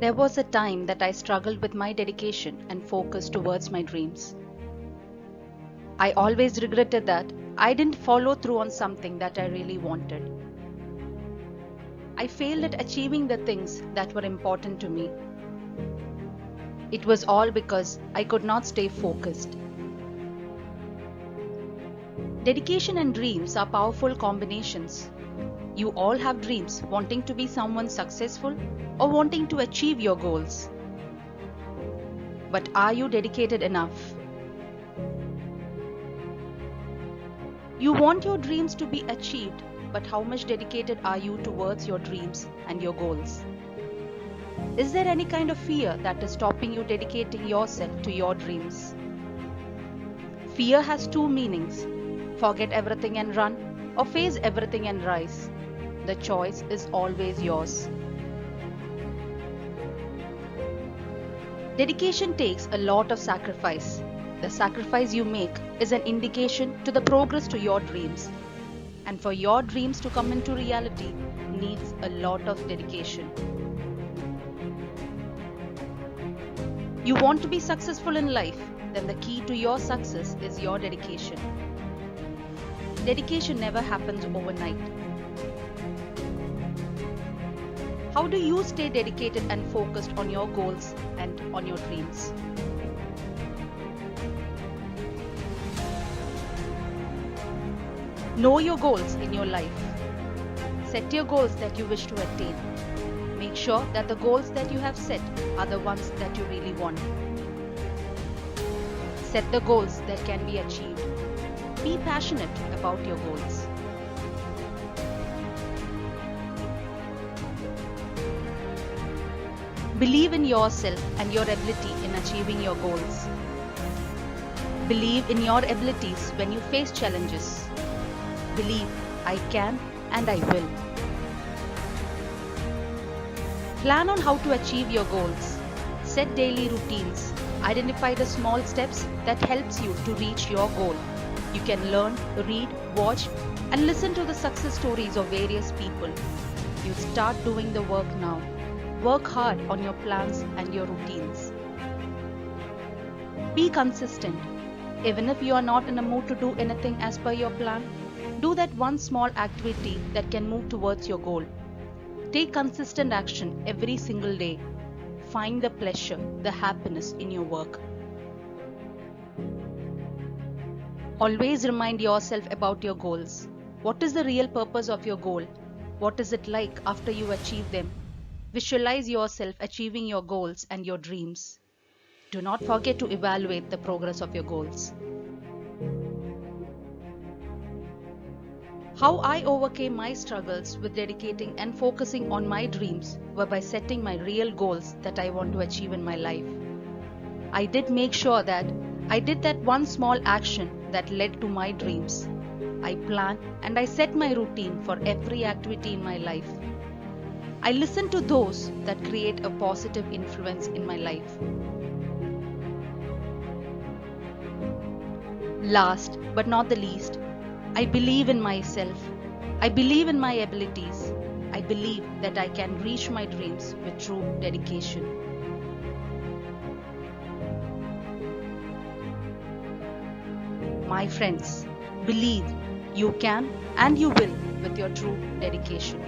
There was a time that I struggled with my dedication and focus towards my dreams. I always regretted that I didn't follow through on something that I really wanted. I failed at achieving the things that were important to me. It was all because I could not stay focused. Dedication and dreams are powerful combinations. You all have dreams wanting to be someone successful or wanting to achieve your goals. But are you dedicated enough? You want your dreams to be achieved, but how much dedicated are you towards your dreams and your goals? Is there any kind of fear that is stopping you dedicating yourself to your dreams? Fear has two meanings: forget everything and run, or face everything and rise. The choice is always yours. Dedication takes a lot of sacrifice. The sacrifice you make is an indication to the progress to your dreams. And for your dreams to come into reality needs a lot of dedication. You want to be successful in life, then the key to your success is your dedication. Dedication never happens overnight. How do you stay dedicated and focused on your goals and on your dreams? Know your goals in your life. Set your goals that you wish to attain. Make sure that the goals that you have set are the ones that you really want. Set the goals that can be achieved. Be passionate about your goals. Believe in yourself and your ability in achieving your goals. Believe in your abilities when you face challenges. Believe, I can and I will. Plan on how to achieve your goals. Set daily routines. Identify the small steps that helps you to reach your goal. You can learn, read, watch, and listen to the success stories of various people. You start doing the work now. Work hard on your plans and your routines. Be consistent. Even if you are not in a mood to do anything as per your plan, do that one small activity that can move towards your goal. Take consistent action every single day. Find the pleasure, the happiness in your work. Always remind yourself about your goals. What is the real purpose of your goal? What is it like after you achieve them? Visualize yourself achieving your goals and your dreams. Do not forget to evaluate the progress of your goals. How I overcame my struggles with dedicating and focusing on my dreams were by setting my real goals that I want to achieve in my life. I did make sure that I did that one small action that led to my dreams. I planned and I set my routine for every activity in my life. I listened to those that create a positive influence in my life. Last but not the least, I believe in myself. I believe in my abilities. I believe that I can reach my dreams with true dedication. My friends, believe you can and you will with your true dedication.